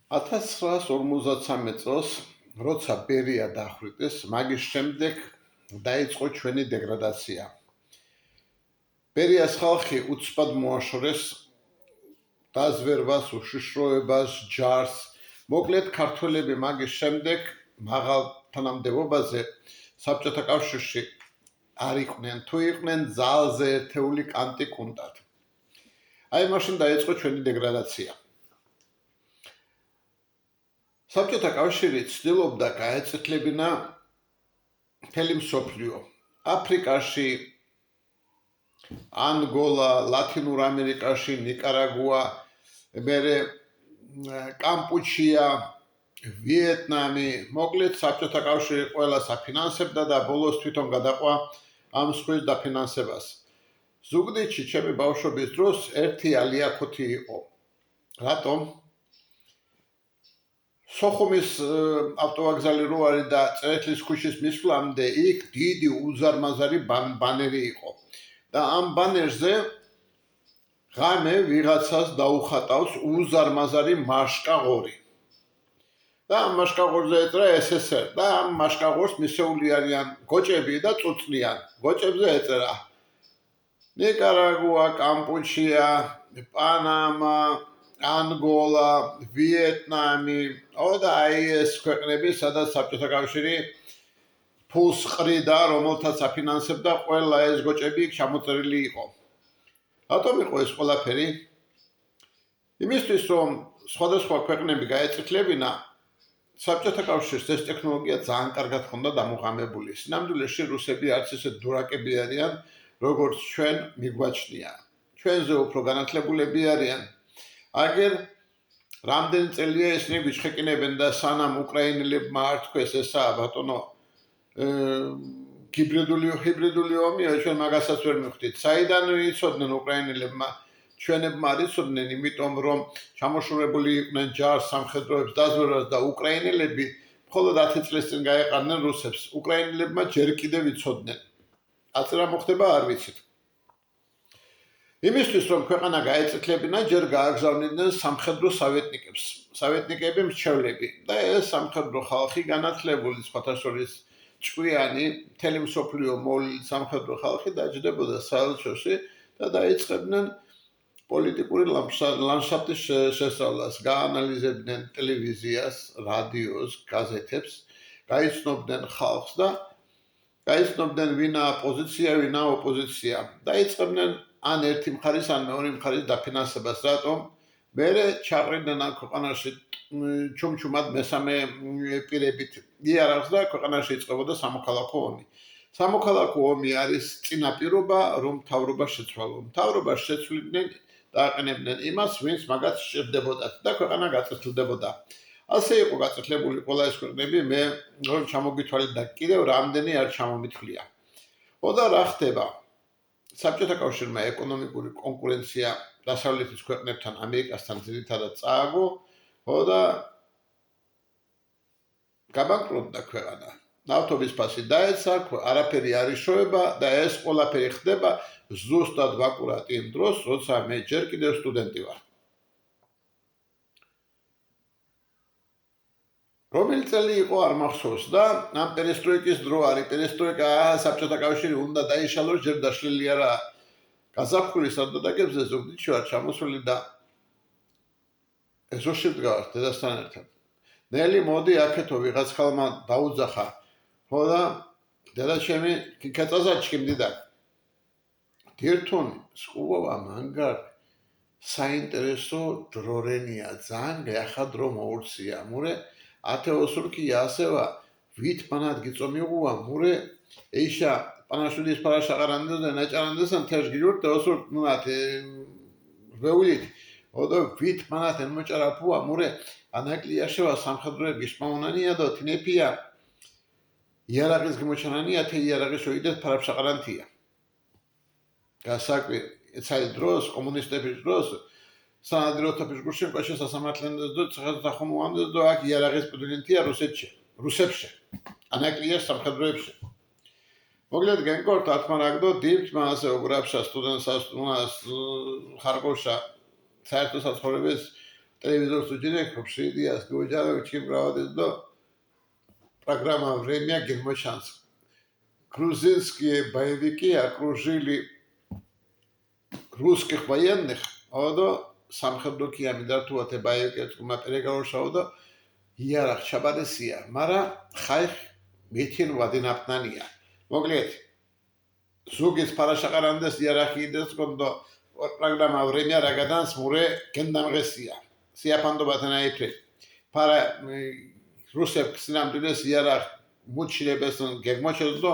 1953 წელს, როცა ბერია დახვრიტეს, მაგის შემდეგ დაიწყო ჩვენი დეგრადაცია. ბერიას ხალხი უცბად მოაშორეს დაზვერვას, უშიშროებას, ჯარს. მოკლედ, ქართველები მაგის შემდეგ მაღალ თანამდებობაზე საბჭოთა კავშირში არ იყვნენ, თუ იყვნენ ძალზე ერთეული კანტიკუნდად. აი მაშინ დაიწყო ჩვენი დეგრადაცია. საბჭოთა კავშირი ცდილობდა გაეწეთლებინა მთელი მსოფლიო. აფრიკაში, ანგოლა, ლათინურ ამერიკაში, ნიკარაგუა, მერე კამპუჩია, ვიეტნამი, მოკლედ საბჭოთა კავშირი ყველას აფინანსებდა და ბოლოს თვითონ გადაყვა ამ სხვის დაფინანსებას. ზუგდიდში ჩემი ბავშვობის დროს ერთი ალიაქოთი იყო. რატომ? სოხუმის ავტოვокзალი რო არის და წერეთლის ქუჩის მისვლამდე იქ დიდი უზარმაზარი ბანერი იყო. და ამ ბანერზე ღამე ვიღაცას დაუხატავს უზარმაზარი მაშკაღორი. და ამ მაშკაღორზე ეწერა SSR და ამ მაშკაღორს მისეული არიან გოჭები და წუწნიან. გოჭებზე ეწერა ნიკარაგუა, კამპუჩია, პანამა, ანგოლა, ვიეტნამი, და აი ეს ქვეყნები, სადაც საბჭოთა კავშირი ფულს ყრიდა, რომელთაც აფინანსებდა, ყველა ეს გოჭები იქ ჩამოწერილი იყო. რატომ იყო ეს ყველაფერი? იმისთვის, რომ სხვადასხვა ქვეყნები გაეწეთლებინა, საბჭოთა კავშირს ეს ტექნოლოგია ძალიან კარგად ჰქონდა დამოყამებული. სინამდვილეში რუსები არც ისე დურაკები არიან, როგორც ჩვენ მიგვაჩნია. ჩვენზე უფრო განათლებულები არიან. აგერ რამდენი წელია ისინი გვიჩხეკინებენ და სანამ უკრაინელებმა არ თქვეს ესაა ბატონო ჰიბრიდული ომია, ჩვენ მაგასაც ვერ მივხვდით. საიდან იცოდნენ უკრაინელებმა? ჩვენებმა არ იცოდნენ, იმიტომ რომ ჩამოშორებული იყვნენ ჯარს, სამხედროებს, დაზვერვას და უკრაინელები მხოლოდ 10 წლის წინ გაეყარნენ რუსებს. უკრაინელებმა ჯერ კიდევ იცოდნენ. აწ რა მოხდება არ ვიცით. იმისთვის რომ ქვეყანა გაეწეთლებინა, ჯერ გააგზავნიდნენ სამხედრო სავეტნიკებს. სავეტნიკები მრჩევლები და ეს სამხედრო ხალხი განათლებული, სხვათა შორის ჭკვიანი, მთელი მსოფლიო მოვლილი სამხედრო ხალხი დაჯდებოდა საელჩოში და დაიწყებდნენ პოლიტიკური ლანდშაფტის შესწავლას, გაანალიზებდნენ ტელევიზიას, რადიოს, გაზეთებს, გაიცნობდნენ ხალხს და გაიცნობდნენ ვინაა პოზიცია, ვინაა ოპოზიცია. დაიწყებდნენ ან ერთი მხარის, ან მეორე მხარის დაფინანსებას. რატომ? მერე ჩაყრიდნენ ამ ქვეყანაში ჩუმჩუმად მესამე პირებით იარაღს და ქვეყანაში იწყებოდა სამოქალაქო ომი. სამოქალაქო ომი არის წინაპირობა, რომ მთავრობა შეცვალო. მთავრობას შეცვლიდნენ და აყენებდნენ იმას, ვინც მაგათ სჭირდებოდათ და ქვეყანა გაწეთილდებოდა. ასე იყო გაწეთლებული ყველა ეს ქვეყნები, მე რომ ჩამოგითვალეთ და კიდევ რამდენი არ ჩამომითვლია. და რა ხდება? საბჭოთა კავშირმა ეკონომიკური კონკურენცია დასავლეთის ქვეყნებთან, ამერიკასთან ძირითადად წააგო, და გაბანკროტდა ქვეყანა. ნავთობის ფასი დაეცა, არაფერი არ იშოვება და ეს ყველაფერი ხდება ზუსტად ვაკურატ იმ დროს, როცა მე ჯერ კიდევ სტუდენტი ვარ. რომელი წელი იყო არ მახსოვს და ამ პერესტროიკის დრო არის. პერესტროიკა საბჭოთა კავშირი უნდა დაიშალოს, ჯერ დაშლილი არა. გაზაფხულის სადადაგებზე ზუგდიდში ვარ ჩამოსული და ეზოში ვდგავართ დედასთან ერთად. ნელი მოდი აქეთო ვიღაც ხალმა დაუძახა. და დედა ჩემი კიკაწაზაჩკი მდიდა. დირთუნი, სკულოვა მანგარ საინტერესო დრორენია, ძალიან გეხა დრო მოურცია. მურე ათეოსურკი ასევა ვით პანად გიწომიღუა მურე ეიშა პანაშვილის პარაშაღარანდეს და ნაჭარანდესან თეშ გიურტე osur ნათე ვეულით და ვით პანად ემოჭარაფუა მურე ანაკლიაშევა სამხედროების მაუნანია და თინეპია იარაღის გიმოჩანანია თე იარაღის შოიდეთ პარაშაღარანთია გასაკვი ეცაი დროს კომუნისტების დროს სანადიროთების გუშინ ყაშე სასამართლენდეს და ციხეთა ხომუანდეს და აქ იარაღის პუდრინთია რუსებში ანაკლია სამხედროებში მოკლედ გენკორთ ათმარაგდო დიბთ მასე უგრაფშა სტუდენტს ხარკოვშა საერთო საცხოვრების телевизор суджине копшидиас гуджаровички праводит до программа «Время Гермошанс». Грузинские боевики окружили русских военных, одо სამხედრო ამიდართუათე ბაიოკეთკ მაპერეგაურშაოდო იარახ ჩაბადესია, მარა ხაიხ მეთინ ვადინაპნანია. მოკლედ ზუგის ფარაშაყარანდეს იარახი იდეს კონდო პროგრამა ვრემია რაგადანს მურე გენდამღესია. სიაფანდობათანა იფრე. ფარა რუსებს სინამდვილეს იარახ მუჩილებეს გეგმოჩელდო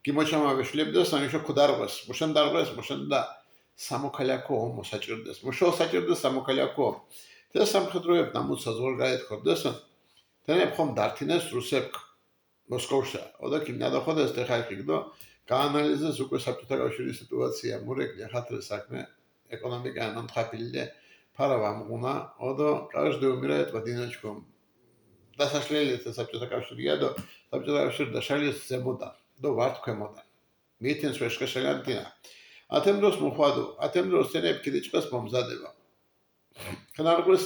გიმოჩამავეშლებდეს ამიშო ქუდარღეს. მუშენდა სამოქალაქო ომო საჭიროდეს. მუშაო საჭიროდეს სამოქალაქო. და სამხედროებ ნამუცა ზორგაეთქორდეს. თენებ ხომ დართინეს რუსებ მოსკოვშა. ოდა კინადახოდეს ტეხაიკიდო გაანალიზეს უკვე საბჭოთა კავშირის სიტუაცია. მურეკლი ხათრე საქმე ეკონომიკა ნამთხაფილდე ფარა ვამღუნა. ოდა каждый умирает в одиночку. დასაშლელი საბჭოთა კავშირია და საბჭოთა კავშირი დაშალეს ზემოდან. და ვართ ქვემოდან. მითინს ვეშკაშალანტინა. ათემდროს მოხვადო, ათემდროს თენებ კიდიჭყეს მომზადება. ხნარგოს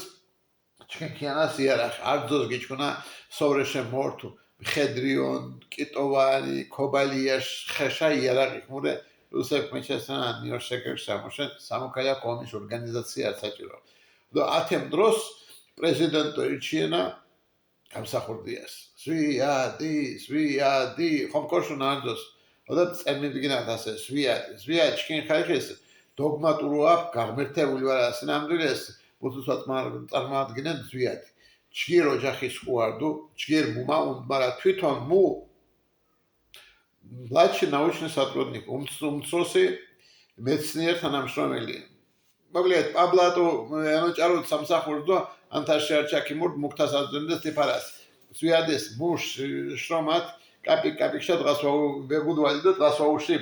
ჩქიანას იარახ, არძოს გიჩქონა სოვრეშე მორთუ, მხედრიონ, კიტოვანი, ქობალიაშ, ხეშა იარაღი მურე რუსებ მეჩესანა ნიორშეკერ სამოშენ სამოქალაქო ომის ორგანიზაცია საჭირო. და ათემდროს პრეზიდენტო ირჩიენა გამსახურდიას. სვიადი, ხომკოშუნა არძოს და წერმიდგინათ ასე სვია ჩქინ ხაიხეს დოგმატურო აქ გამერთებული ვარ სინამდვილეს ბუთუსად წარმოადგენენ სვიადი ჩგერ ოჯახის ყوارდუ ჩგერ მუმა მარა თვითონ მუ მლადში научный сотрудник უმცროსი მეცნიერ თანამშრომელი მოკლედ პაბლატო ანოჭაროთ სამსახურდო ანთაშარჩაკი მურდ მუქთასაძენდეს ტიფარას სვიადეს მუშ შრომათ კაპიკშა დღას ვეგუდვალი და დღას ვაუში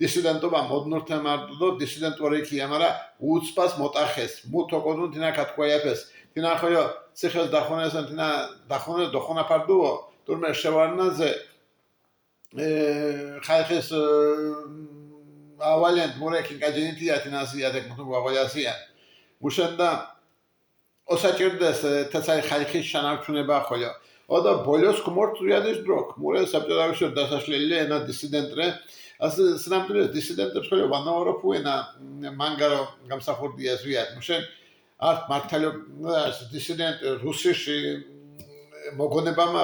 დისიდენტობა მოდნურთა მარტო დისიდენტორიკია მარა უცბას მოტახეს მუთოკოდუნ თინა კატყვიაფეს თინა ხოյო ციხეს დახონესან თინა დახონე დოხონა პარდუო თურმე შევარნაზე ხაიხეს ავალენტ მურეკინ გაჯენიტია თინასია თეკმთუ ვავალიასია მუშენდა ოსაჭირდეს თაცაი ხაიხის შანარჩუნება ხოლო ოდა ბოლოს კმორტუიადის დროკ მურე საბჭოთა დასაშლელი ენა დისიდენტრე ასე სნამდვილეს დისიდენტებს ხოლო ვანაოროფუენა მანგარო გამსახურდია ზვიად მუშენ არტ მართალო დისიდენტ რუსიში მოგონებამა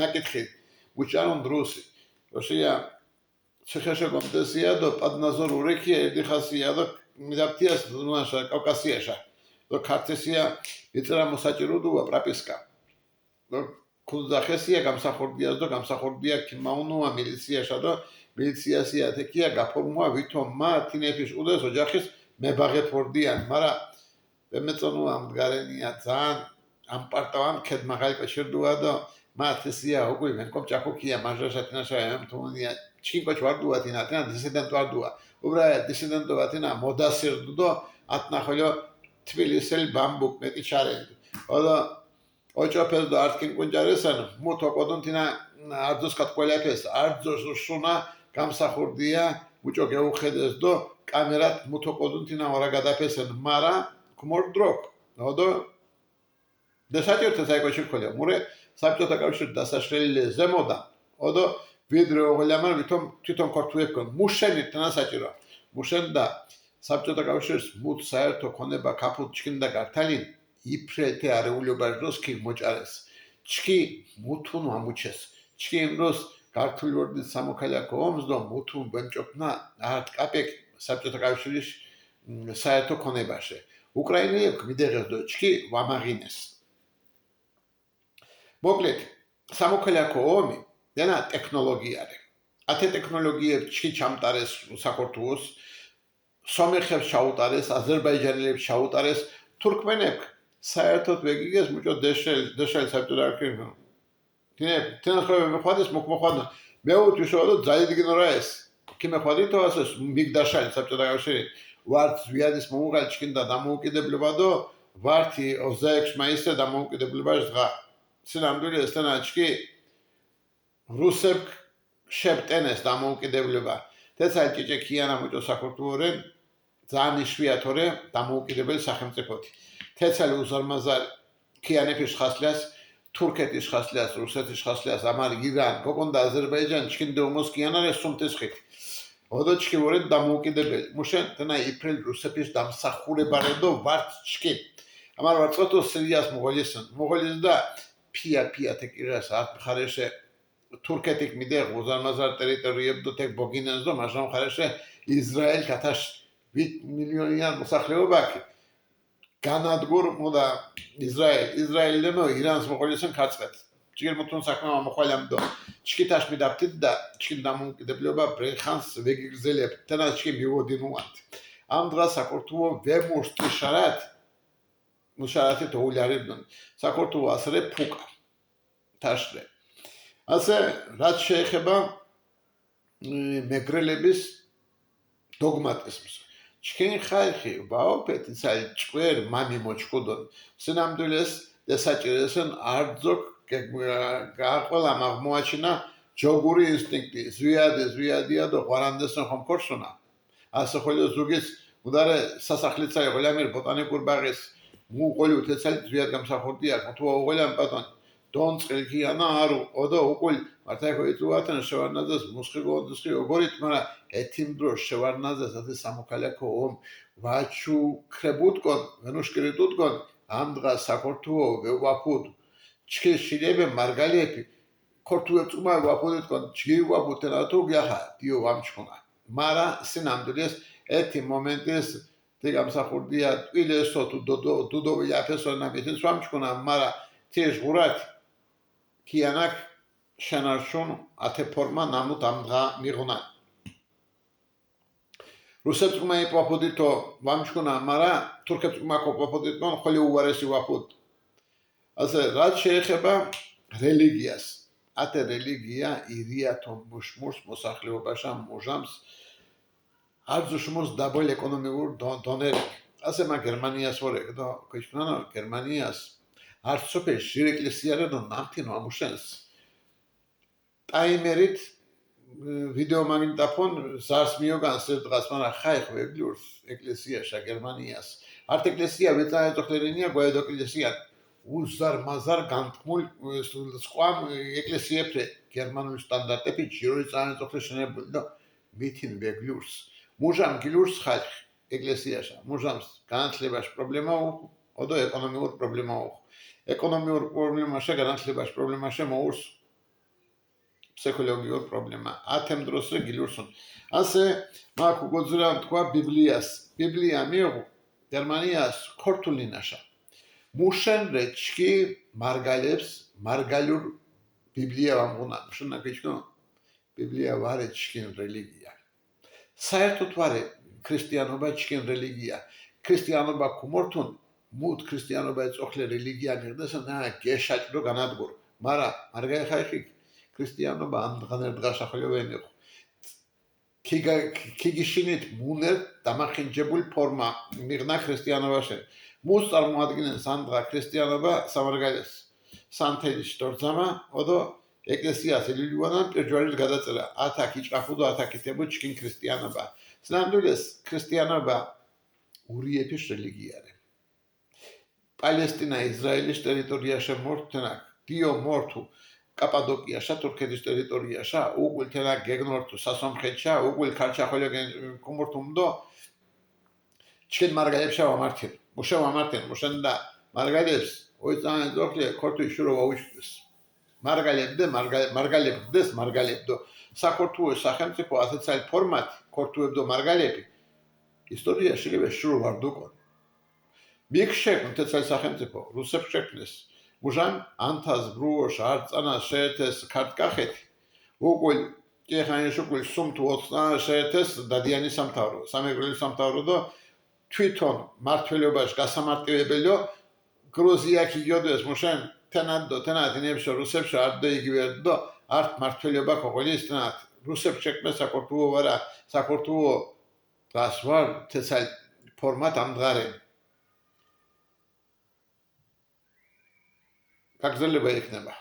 ნაკითხი უჩარონ რუსი რუსია ციხეშე კომდესია და პადნაზორ ურეკია ედიხასია და მიდაფტიას ნაშა კავკასიაშა და ქართესია ეწერა მოსაჭიროდუა პრაპისკა კუზახესია გამსახურდიას და გამსახურდია კიმაუნოა მილიციაში და მილიციაში ათეკია გაფორმოა ვითომ მათინეფის უდეს ოჯახის მებაღეთ ვორდიან მაგრამ მეწონუა მდგარენია ძალიან ამ პარტავან ქედმაღალი კაშერდუა და მათესია უკვე მენკომ ჭაკოკია მაჟაშატინაშა ემთუნია ჩინკოჩ ვარდუა თინა დისიდენტ ვარდუა უბრა დისიდენტო ვათინა მოდასერდუ და ათნახოლო თბილისელ ბამბუკ მეტი ჩარენდუ და ოჭოფეს და არტკინ კუნჯარესან მუთოკოდუნ თინა არძოს კატყველაფეს არძოს შუნა გამსახურდია უჭო გეუხედეს და კამერათ მუთოკოდუნ თინა ორა გადაფესენ მარა კმორდროკ და დასაჭირთა საიკოჩი ხოლია მურე საბჭოთა კავშირის დასაშლელი ზემოდა და ვიდრე ოღლამან თვითონ ქორთუებკონ მუშენი თანასაჭირო მუშენდა საბჭოთა კავშირის მუთ საერთო ქონება კაფუთ ჩქინდა გართალინ იფრეთე არეულიობარ დროს კი მოჭარეს ჩქი მუთუნ ამუჩეს ჩქი იმროს ქართული ვორდის სამოქალაქო ომს და მუთუნ ბენჭოფნა არტ კაპეკ საბჭოთა კავშირის საერთო ქონებაში უკრაინელებ მიდეღეს და ჩქი ვამაღინეს მოკლედ სამოქალაქო ომი ენა ტექნოლოგიარი ათე ტექნოლოგიებ ჩქი ჩამტარეს საქართველოს სომეხებს ჩაუტარეს აზერბაიჯანელებს ჩაუტარეს თურქმენებს საერთოდ ვეგიგეს მუჭო დეშელ საბჭოთა კავშირი თენა ხო მეხვადეს მოხვადო მე უთიშო და ძალიგნორა ეს კი მეხვადითო ასე მიგდაშალი საბჭოთა კავშირი ვართ ზვიადის მომუღალ ჩქინდა დამოუკიდებლობა და ვართი 26 მაისზე დამოუკიდებლობა ზღა სინამდვილეს თანაჩკი რუსებ შეპტენეს დამოუკიდებლობა თეცა ჭიჭე ქიანა მუჭო საქართველორენ ძალიან იშვიათორე დამოუკიდებელი სახელმწიფოთი თეცალი უზარმაზარი ქიანეფის ხასლიას თურქეთის ხასლიას რუსეთის ხასლიას ამარ ირან გოგონდა აზერბაიჯან ჩქინდე უმოს ქიანარე სუმთის ხით ოდოჩკი ვორეთ დამოუკიდებელი მუშენ თნა იფრელ რუსეთის დამსახურებარედო ვართ ჩკი ამარ ვარწოთო სირიას მოგოლიზ და ფია თეკირას ათ ხარეშე თურქეთიკ მიდე უზარმაზარ ტერიტორიებდო თეკ ბოგინენზო მაშამ ხარეშე ისრაელ კათაშ 8 მილიონიან მოსახლეობაკი განადგურ მოდა ისრაელდენო ირანს მოგოლიზენ ქარწყეთ ჭირ მუთუნ საქმე მოხვალამდო ჩკიტაშ მიდაფთით და ჩკინ დამოუკიდებლობა ბრეხანს ვეგიგრძელებ თანაც ჩკი მივოდინუანთ ამ დღას საქართველო ვემუშტიშარათ მუშარათი თოულარებდონ საქართველო ასრე ფუკა თაშრე ასე რაც შეეხება მეგრელების დოგმატიზმს ჩქენ ხალხი ვაოპეთ ისა ჭვერ მამი მოჭკუდონ სინამდვილეს დასაჭირესენ არძოკ გაყოლა აღმოაჩინა ჯოგური ინსტინქტი ზვიადია და ყვარანდესენ ხომ ქორშონა ასე ხოლო ზუგის უდარე სასახლეცა ეღოლამერ ბოტანიკურ ბაღის მუყოლი თეცალი ზვიად გამსახურდია თუ ოღოლამ პატონ დონწყილქიანა არო ოდო უკულ მართაკოიტუათან შევარნაძეს მუსხიგოდსკი ოგორით მარა ეთიმ დრო შევარნაძეს ასე სამოქალაქო ომ ვაჩუ ქრებუტკონ ვენუშკრიტუტკონ ამ დღას საქართველო ვეუაფუდ ჩქე შილებე მარგალეფი ქორთუე წუმა ვაფუდეთკონ ჩგი ვაფუდენათო გიახა დიო ვამჩქონა მარა სინამდვილეს ეთი მომენტის დგამსახურდია ტვილესო თუ დუდო იაფესონა მითინს ვამჩქონა მარა თეშ ღურათ ქიანაკ შანარშონ ათე ფორმა ნამუთ ამ დღა მიღუნა რუსეთს უმაი პოპოდიტო ვამჩქონა მარა თურქეთს უმაკო პოპოდიტონ ხოლი უარესი ვაფუდ ასე რაც შეეხება რელიგიას ათე რელიგია ირიათო მუშმურს მოსახლეობაშა მოჟამს არზუშმოს დაბოლ ეკონომიურ დონერი ასე მა გერმანიას ვორე და ქიშნანა გერმანიას არც სოფელში ჟირ ეკლესიარა და ნახთინო ამუშენს ტაიმერით ვიდეო მაგნიტოფონ ზარს მიოგანს დღას მაგრამ ხაიხ ვეგლიურს ეკლესიაშა გერმანიას ართ ეკლესია ვეწაეწოხლერენია გვაედო ეკლესია უზარ მაზარ განთქმულ სხვა ეკლესიებზე გერმანული სტანდარტები ჯირო წაეწოხლე შენებული და მითინ ვეგლიურს მუჟამ გილურს ხაიხ ეკლესიაშა მუჟამს განათლებაში პრობლემა ოდო ეკონომიურ პრობლემა ეკონომიურ პრობლემაში განათლებაში პრობლემაში მოურს ფსიქოლოგიურ პრობლემა ათემ დროსზე გილურსონ ასე მაგ უგოძრა თქვა ბიბლია მიიღო გერმანიას ქორთულინაშა მუშენ რეჩკი მარგალურ ბიბლია ვამღუნა მუშენა კიჩკო ბიბლია ვარეჩკინ რელიგია საერთოდ ვარე ქრისტიანობა ჩკინ რელიგია ქრისტიანობა ქუმორთუნ მუთ ქრისტიანობა ეწოხლე რელიგია მიღდესა და გეშაჭრო განადგურო მარა მარგაი ხაიხი ქრისტიანობა ამ დღანერ დღაშახლებენი ქიგიშინით მუნერ დამახინჯებული ფორმა მიღნა ქრისტიანობაში მუს წარმოადგენს ამ დღა ქრისტიანობა სამარგალეს სანთელის დორძამა ოდო ეკლესიას ელილივანან პერჯვარის გადაწერა ათაკი ჭაფუდო ათაკითებო ჩკინ ქრისტიანობა სნამდვილეს ქრისტიანობა ურიეფის რელიგიარე პალესტინა ისრაელის ტერიტორიაში მორთენა დიო მორთუ კაპადოკიაშა თურქეთის ტერიტორიაშა უგულ თენა გეგნორთუ სასომხეთშა უგულ ქარჩახოლეგენ კომორთუმდო ჩკენ მარგალებშა ვამართენ მუშენ და მარგალებს ოიცან ზოქლე ქორთუ შურო ვაუშტეს მარგალებდო საქართველოს სახელმწიფო ასოციალ ფორმატი ქორთუებდო მარგალები ისტორია შეიძლება შურო ვარდუკონ მიქშეკ თეცალ სახელმწიფო რუსებს შექმნეს მუჟან ანთას ბრუოშ არწანას შეერთეს ქართკახეთი უყვილ კეხანიშუყვილ სუმთუ 20 შეერთეს დადიანის სამთავრო სამეგრელი სამთავრო და თვითონ მართლობაში გასამარტივებელო გრუზია კიგიოდეს მუშენ თანადინებშო რუსებს არდო იგივერდო ართ მართლობა ქოყოლის თანად რუსებს შექმნეს საქართველო ვარა საქართველო გასვარ თესალ ფორმატ ამდგარე გაგზელება იქნება